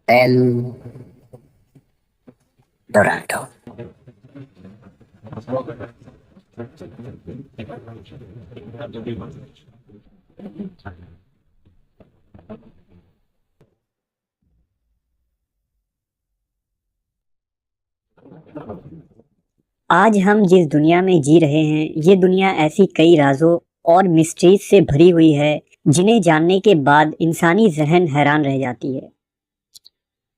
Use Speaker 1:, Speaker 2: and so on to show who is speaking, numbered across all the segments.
Speaker 1: El Dorado.
Speaker 2: آج ہم جس دنیا میں جی رہے ہیں یہ دنیا ایسی کئی رازوں اور مسٹریز سے بھری ہوئی ہے جنہیں جاننے کے بعد انسانی ذہن حیران رہ جاتی ہے۔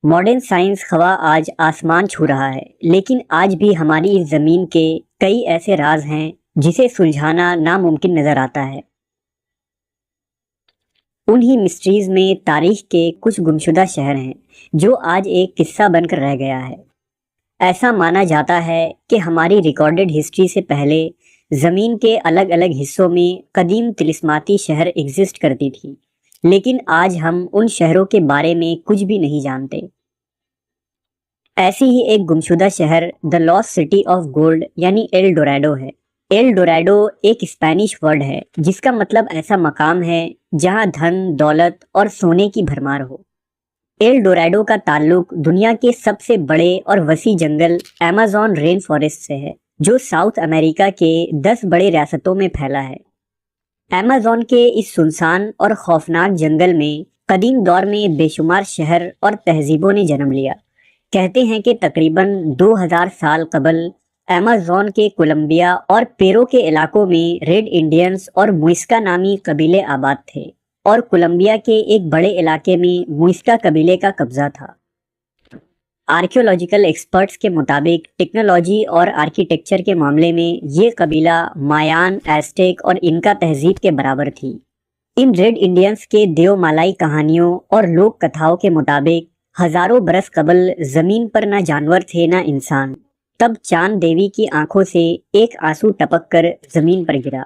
Speaker 2: ماڈرن سائنس خواہ آج آسمان چھو رہا ہے، لیکن آج بھی ہماری اس زمین کے کئی ایسے راز ہیں جسے سلجھانا ناممکن نظر آتا ہے۔ انہی مسٹریز میں تاریخ کے کچھ گمشدہ شہر ہیں جو آج ایک قصہ بن کر رہ گیا ہے۔ ایسا مانا جاتا ہے کہ ہماری ریکارڈڈ ہسٹری سے پہلے زمین کے الگ الگ حصوں میں قدیم طلسماتی شہر ایگزسٹ کرتی تھی، لیکن آج ہم ان شہروں کے بارے میں کچھ بھی نہیں جانتے۔ ایسی ہی ایک گمشدہ شہر the last city of gold یعنی ایل ڈوراڈو ہے۔ ایل ڈوراڈو ایک اسپینش ورڈ ہے جس کا مطلب ایسا مقام ہے جہاں دھن، دولت اور سونے کی بھرمار ہو۔ ایل ڈوراڈو کا تعلق دنیا کے سب سے بڑے اور وسیع جنگل ایمیزون رین فارسٹ سے ہے، جو ساؤتھ امریکہ کے 10 بڑے ریاستوں میں پھیلا ہے۔ ایمیزون کے اس سنسان اور خوفناک جنگل میں قدیم دور میں بے شمار شہر اور تہذیبوں نے جنم لیا۔ کہتے ہیں کہ تقریباً 2000 سال قبل ایمیزون کے کولمبیا اور پیرو کے علاقوں میں ریڈ انڈینز اور موئسکا نامی قبیلے آباد تھے، اور کولمبیا کے ایک بڑے علاقے میں موئسکا قبیلے کا قبضہ تھا۔ آرکیولوجیکل ایکسپرٹس کے مطابق ٹیکنالوجی اور آرکیٹیکچر کے معاملے میں یہ قبیلہ مایان، ایزٹیک اور انکا تہذیب کے برابر تھی۔ ان ریڈ انڈینز کے دیو مالائی کہانیوں اور لوک کتھاؤں کے مطابق ہزاروں برس قبل زمین پر نہ جانور تھے نہ انسان۔ تب چاند دیوی کی آنکھوں سے ایک آنسو ٹپک کر زمین پر گرا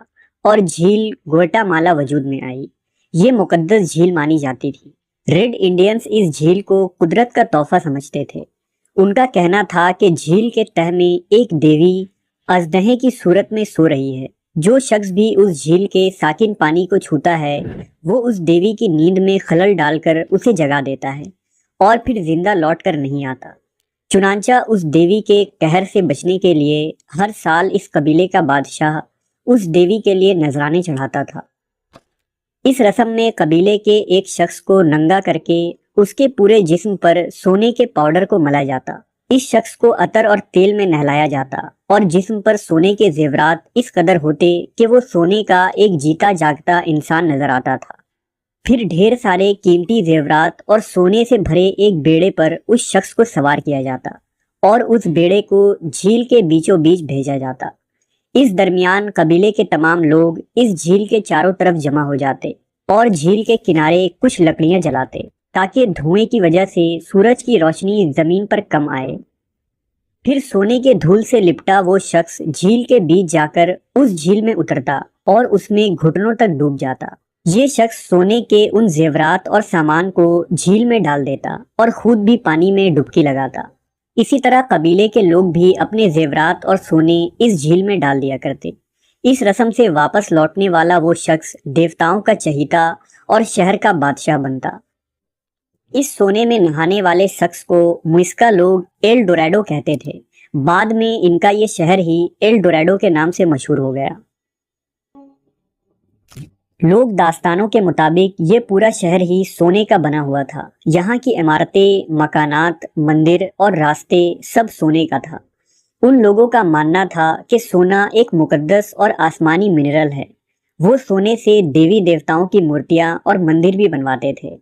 Speaker 2: اور جھیل گوئٹا مالا وجود میں آئی۔ یہ مقدس جھیل مانی جاتی تھی۔ ریڈ انڈینز اس جھیل کو قدرت کا تحفہ سمجھتے تھے۔ ان کا کہنا تھا کہ جھیل کے تہہ میں ایک دیوی اژدہے کی صورت میں سو رہی ہے۔ جو شخص بھی اس جھیل کے ساکن پانی کو چھوتا ہے وہ اس دیوی کی نیند میں خلل ڈال کر اسے جگا دیتا ہے اور پھر زندہ لوٹ کر نہیں آتا۔ چنانچہ اس دیوی کے قہر سے بچنے کے لیے ہر سال اس قبیلے کا بادشاہ اس دیوی کے لیے نذرانے چڑھاتا تھا۔ اس رسم میں قبیلے کے ایک شخص کو ننگا کر کے اس کے پورے جسم پر سونے کے پاؤڈر کو ملا جاتا۔ اس شخص کو عطر اور تیل میں نہلایا جاتا اور جسم پر سونے کے زیورات اس قدر ہوتے کہ وہ سونے کا ایک جیتا جاگتا انسان نظر آتا تھا۔ پھر ڈھیر سارے قیمتی زیورات اور سونے سے بھرے ایک بیڑے پر اس شخص کو سوار کیا جاتا اور اس بیڑے کو جھیل کے بیچوں بیچ بھیجا جاتا۔ اس درمیان قبیلے کے تمام لوگ اس جھیل کے چاروں طرف جمع ہو جاتے اور جھیل کے کنارے کچھ لکڑیاں جلاتے تاکہ دھوئیں کی وجہ سے سورج کی روشنی زمین پر کم آئے۔ پھر سونے کے دھول سے لپٹا وہ شخص جھیل کے بیچ جا کر اس جھیل میں اترتا اور اس میں گھٹنوں تک ڈوب جاتا۔ یہ شخص سونے کے ان زیورات اور سامان کو جھیل میں ڈال دیتا اور خود بھی پانی میں ڈبکی لگاتا۔ اسی طرح قبیلے کے لوگ بھی اپنے زیورات اور سونے اس جھیل میں ڈال دیا کرتے۔ اس رسم سے واپس لوٹنے والا وہ شخص دیوتاؤں کا چہیتا اور شہر کا بادشاہ بنتا۔ اس سونے میں نہانے والے شخص کو موئسکا لوگ ایل ڈوراڈو کہتے تھے۔ بعد میں ان کا یہ شہر ہی ایل ڈوراڈو کے نام سے مشہور ہو گیا۔ لوک داستانوں کے مطابق یہ پورا شہر ہی سونے کا بنا ہوا تھا۔ یہاں کی عمارتیں، مکانات، مندر اور راستے سب سونے کا تھا۔ ان لوگوں کا ماننا تھا کہ سونا ایک مقدس اور آسمانی منرل ہے۔ وہ سونے سے دیوی دیوتاؤں کی مورتیاں اور مندر بھی بنواتے تھے۔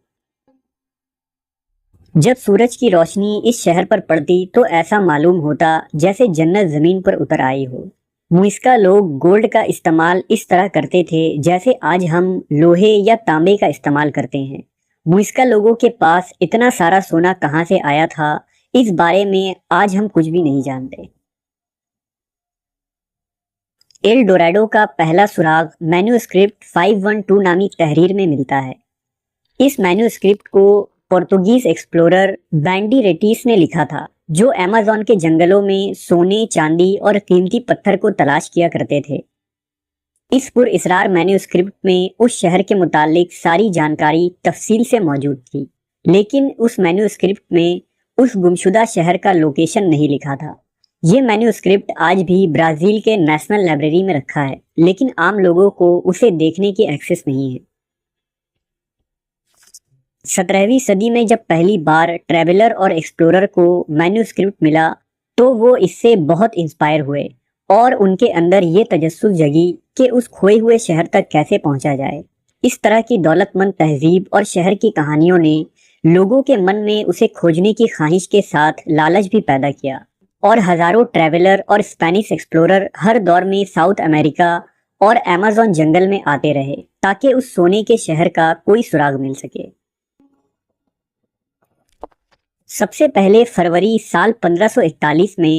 Speaker 2: جب سورج کی روشنی اس شہر پر پڑتی تو ایسا معلوم ہوتا جیسے جنت زمین پر اتر آئی ہو۔ موئسکا لوگ گولڈ کا استعمال اس طرح کرتے تھے جیسے آج ہم لوہے یا تانبے کا استعمال کرتے ہیں۔ موئسکا لوگوں کے پاس اتنا سارا سونا کہاں سے آیا تھا، اس بارے میں آج ہم کچھ بھی نہیں جانتے۔ ایل ڈوراڈو کا پہلا سراغ مینواسکرپٹ 512 نامی تحریر میں ملتا ہے۔ اس مینواسکرپٹ کو پرتگیز ایکسپلورر بینڈی ریٹیس نے لکھا تھا، جو ایمیزون کے جنگلوں میں سونے، چاندی اور قیمتی پتھر کو تلاش کیا کرتے تھے۔ اس پر اسرار مینوسکرپٹ میں اس شہر کے متعلق ساری جانکاری تفصیل سے موجود تھی، لیکن اس مینوسکرپٹ میں اس گمشدہ شہر کا لوکیشن نہیں لکھا تھا۔ یہ مینوسکرپٹ آج بھی برازیل کے نیشنل لائبریری میں رکھا ہے، لیکن عام لوگوں کو اسے دیکھنے کی ایکسس نہیں ہے۔ 17ویں صدی میں جب پہلی بار ٹریولر اور ایکسپلورر کو مینوسکرپٹ ملا تو وہ اس سے بہت انسپائر ہوئے اور ان کے اندر یہ تجسس جگی کہ اس کھوئے ہوئے شہر تک کیسے پہنچا جائے۔ اس طرح کی دولت مند تہذیب اور شہر کی کہانیوں نے لوگوں کے من میں اسے کھوجنے کی خواہش کے ساتھ لالچ بھی پیدا کیا، اور ہزاروں ٹریولر اور اسپینش ایکسپلورر ہر دور میں ساؤتھ امریکہ اور ایمیزون جنگل میں آتے رہے تاکہ اس سونے کے شہر کا کوئی سراغ مل سکے۔ سب سے پہلے فروری سال 1541 میں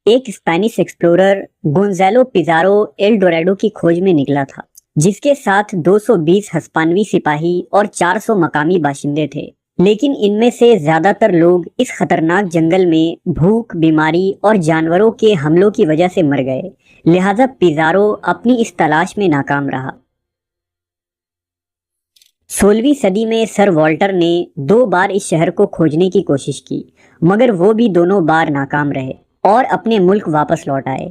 Speaker 2: ایک Spanish explorer Gonzalo Pizarro L Dorado کی کھوج میں نکلا تھا، جس کے ساتھ 220 ہسپانوی سپاہی اور 400 مقامی باشندے تھے، لیکن ان میں سے زیادہ تر لوگ اس خطرناک جنگل میں بھوک، بیماری اور جانوروں کے حملوں کی وجہ سے مر گئے، لہذا پیزارو اپنی اس تلاش میں ناکام رہا۔ 16ویں صدی میں سر والٹر نے 2 بار اس شہر کو کھوجنے کی کوشش کی، مگر وہ بھی دونوں بار ناکام رہے اور اپنے ملک واپس لوٹ آئے۔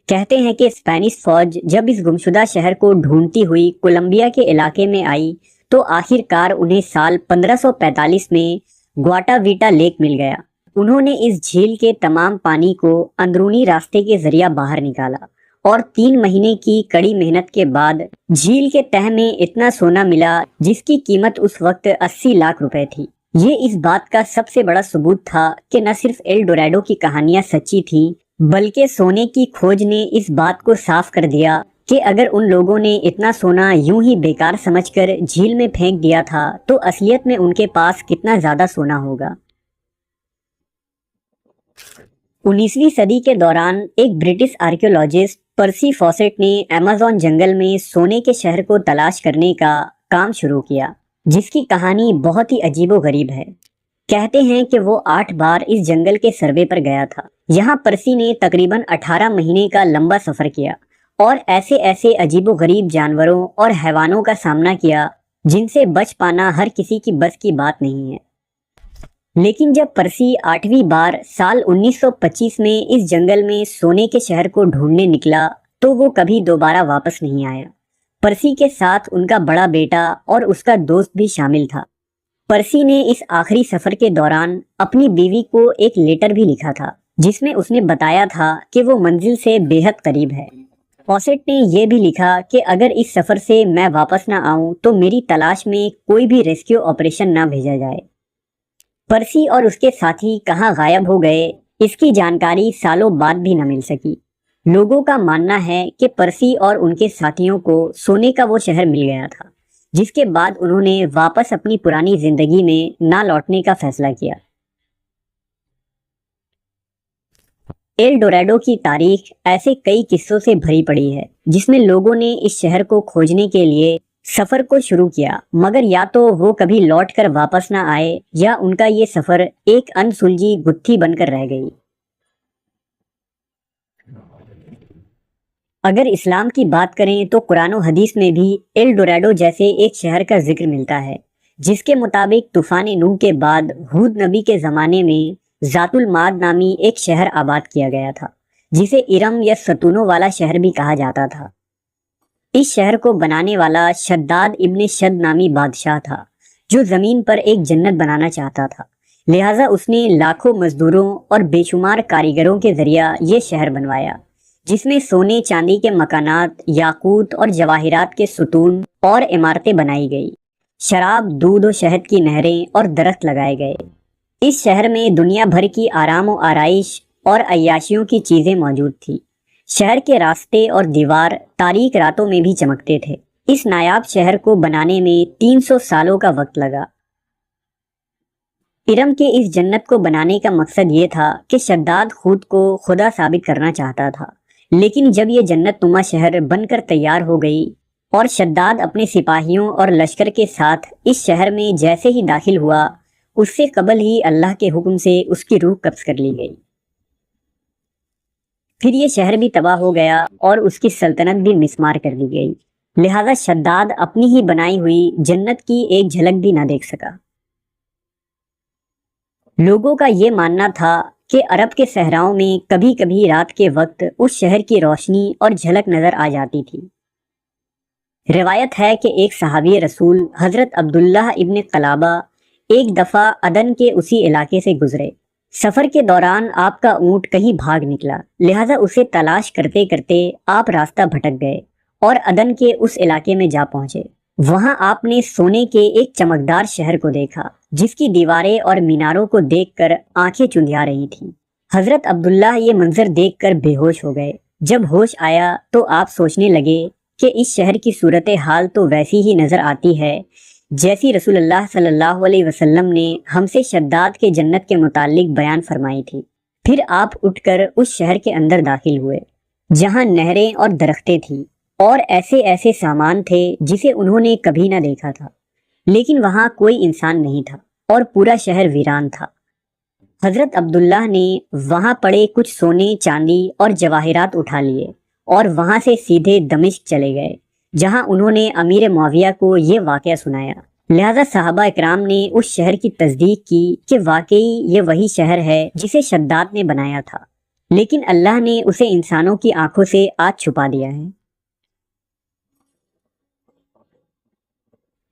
Speaker 2: کہتے ہیں کہ اسپینش فوج جب اس گمشدہ شہر کو ڈھونڈتی ہوئی کولمبیا کے علاقے میں آئی تو آخر کار انہیں سال 1545 میں گواٹا ویٹا لیک مل گیا۔ انہوں نے اس جھیل کے تمام پانی کو اندرونی راستے کے ذریعہ باہر نکالا اور 3 مہینے کی کڑی محنت کے بعد جھیل کے تہہ میں اتنا سونا ملا جس کی قیمت اس وقت 80 لاکھ روپے تھی۔ یہ اس بات کا سب سے بڑا ثبوت تھا کہ نہ صرف ایل ڈوراڈو کی کہانیاں سچی تھیں، بلکہ سونے کی کھوج نے اس بات کو صاف کر دیا کہ اگر ان لوگوں نے اتنا سونا یوں ہی بیکار سمجھ کر جھیل میں پھینک دیا تھا تو اصلیت میں ان کے پاس کتنا زیادہ سونا ہوگا۔ 19ویں صدی کے دوران ایک برٹش آرکیولوجسٹ پرسی فاسٹ نے ایمیزون جنگل میں سونے کے شہر کو تلاش کرنے کا کام شروع کیا، جس کی کہانی بہت ہی عجیب و غریب ہے۔ کہتے ہیں کہ وہ 8 بار اس جنگل کے سروے پر گیا تھا۔ یہاں پرسی نے تقریباً 18 مہینے کا لمبا سفر کیا اور ایسے عجیب و غریب جانوروں اور حیوانوں کا سامنا کیا جن سے بچ پانا ہر کسی کی بس کی بات نہیں ہے۔ لیکن جب پرسی 8ویں بار سال 1925 میں اس جنگل میں سونے کے شہر کو ڈھونڈنے نکلا تو وہ کبھی دوبارہ واپس نہیں آیا۔ پرسی کے ساتھ ان کا بڑا بیٹا اور اس کا دوست بھی شامل تھا۔ پرسی نے اس آخری سفر کے دوران اپنی بیوی کو ایک لیٹر بھی لکھا تھا جس میں اس نے بتایا تھا کہ وہ منزل سے بے حد قریب ہے۔ فاسٹ نے یہ بھی لکھا کہ اگر اس سفر سے میں واپس نہ آؤں تو میری تلاش میں کوئی بھی ریسکیو آپریشن نہ بھیجا جائے۔ پرسی اور اس کے ساتھی کہاں غائب ہو گئے اس کی جانکاری سالوں بعد بھی نہ مل سکی۔ لوگوں کا ماننا ہے کہ پرسی اور ان کے ساتھیوں کو سونے کا وہ شہر مل گیا تھا، جس کے بعد انہوں نے واپس اپنی پرانی زندگی میں نہ لوٹنے کا فیصلہ کیا۔ ایل ڈوراڈو کی تاریخ ایسے کئی قصوں سے بھری پڑی ہے جس میں لوگوں نے اس شہر کو کھوجنے کے لیے سفر کو شروع کیا، مگر یا تو وہ کبھی لوٹ کر واپس نہ آئے یا ان کا یہ سفر ایک انسلجھی گتھی بن کر رہ گئی۔ اگر اسلام کی بات کریں تو قرآن و حدیث میں بھی ایل ڈوراڈو جیسے ایک شہر کا ذکر ملتا ہے، جس کے مطابق طوفان نوح کے بعد ہود نبی کے زمانے میں ذات المعاد نامی ایک شہر آباد کیا گیا تھا، جسے ارم یا ستونوں والا شہر بھی کہا جاتا تھا۔ اس شہر کو بنانے والا شداد ابن شد نامی بادشاہ تھا، جو زمین پر ایک جنت بنانا چاہتا تھا، لہٰذا اس نے لاکھوں مزدوروں اور بے شمار کاریگروں کے ذریعہ یہ شہر بنوایا، جس میں سونے چاندی کے مکانات، یاقوت اور جواہرات کے ستون اور عمارتیں بنائی گئی، شراب، دودھ و شہد کی نہریں اور درخت لگائے گئے۔ اس شہر میں دنیا بھر کی آرام و آرائش اور عیاشیوں کی چیزیں موجود تھیں۔ شہر کے راستے اور دیوار تاریک راتوں میں بھی چمکتے تھے۔ اس نایاب شہر کو بنانے میں 300 سالوں کا وقت لگا۔ ارم کے اس جنت کو بنانے کا مقصد یہ تھا کہ شداد خود کو خدا ثابت کرنا چاہتا تھا، لیکن جب یہ جنت نما شہر بن کر تیار ہو گئی اور شداد اپنے سپاہیوں اور لشکر کے ساتھ اس شہر میں جیسے ہی داخل ہوا، اس سے قبل ہی اللہ کے حکم سے اس کی روح قبض کر لی گئی۔ پھر یہ شہر بھی تباہ ہو گیا اور اس کی سلطنت بھی مسمار کر دی گئی، لہذا شداد اپنی ہی بنائی ہوئی جنت کی ایک جھلک بھی نہ دیکھ سکا۔ لوگوں کا یہ ماننا تھا کہ عرب کے صحراؤں میں کبھی کبھی رات کے وقت اس شہر کی روشنی اور جھلک نظر آ جاتی تھی۔ روایت ہے کہ ایک صحابی رسول حضرت عبداللہ ابن قلابہ ایک دفعہ عدن کے اسی علاقے سے گزرے۔ سفر کے دوران آپ کا اونٹ کہیں بھاگ نکلا، لہذا اسے تلاش کرتے کرتے آپ راستہ بھٹک گئے اور عدن کے اس علاقے میں جا پہنچے۔ وہاں آپ نے سونے کے ایک چمکدار شہر کو دیکھا جس کی دیواریں اور میناروں کو دیکھ کر آنکھیں چندھیا رہی تھیں۔ حضرت عبداللہ یہ منظر دیکھ کر بے ہوش ہو گئے۔ جب ہوش آیا تو آپ سوچنے لگے کہ اس شہر کی صورتحال تو ویسی ہی نظر آتی ہے جیسی رسول اللہ صلی اللہ علیہ وسلم نے ہم سے شداد کے جنت کے متعلق بیان فرمائی تھی۔ پھر آپ اٹھ کر اس شہر کے اندر داخل ہوئے جہاں نہریں اور درختیں تھیں اور ایسے ایسے سامان تھے جسے انہوں نے کبھی نہ دیکھا تھا، لیکن وہاں کوئی انسان نہیں تھا اور پورا شہر ویران تھا۔ حضرت عبداللہ نے وہاں پڑے کچھ سونے، چاندی اور جواہرات اٹھا لیے اور وہاں سے سیدھے دمشق چلے گئے جہاں انہوں نے امیر معاویہ کو یہ واقعہ سنایا۔ لہذا صحابہ اکرام نے اس شہر کی تصدیق کی کہ واقعی یہ وہی شہر ہے جسے شداد نے بنایا تھا، لیکن اللہ نے اسے انسانوں کی آنکھوں سے آج چھپا دیا ہے۔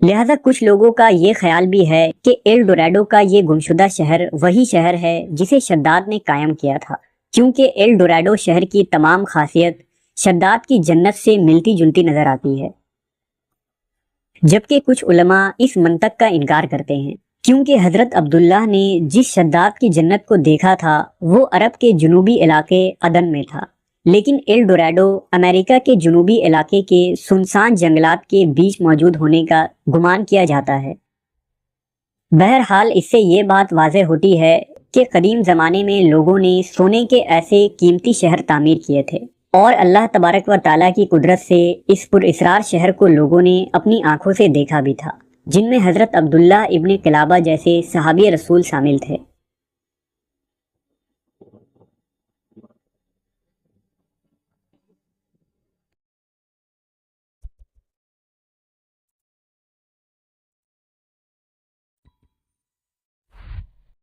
Speaker 2: لہذا کچھ لوگوں کا یہ خیال بھی ہے کہ ایل ڈوراڈو کا یہ گمشدہ شہر وہی شہر ہے جسے شداد نے قائم کیا تھا، کیونکہ ایل ڈوراڈو شہر کی تمام خاصیت شداد کی جنت سے ملتی جلتی نظر آتی ہے، جبکہ کچھ علماء اس منطق کا انکار کرتے ہیں، کیونکہ حضرت عبداللہ نے جس شداد کی جنت کو دیکھا تھا وہ عرب کے جنوبی علاقے عدن میں تھا، لیکن ایل ڈوراڈو امریکہ کے جنوبی علاقے کے سنسان جنگلات کے بیچ موجود ہونے کا گمان کیا جاتا ہے۔ بہرحال اس سے یہ بات واضح ہوتی ہے کہ قدیم زمانے میں لوگوں نے سونے کے ایسے قیمتی شہر تعمیر کیے تھے، اور اللہ تبارک و تعالیٰ کی قدرت سے اس پر اسرار شہر کو لوگوں نے اپنی آنکھوں سے دیکھا بھی تھا، جن میں حضرت عبداللہ ابن قلابہ جیسے صحابی رسول شامل تھے۔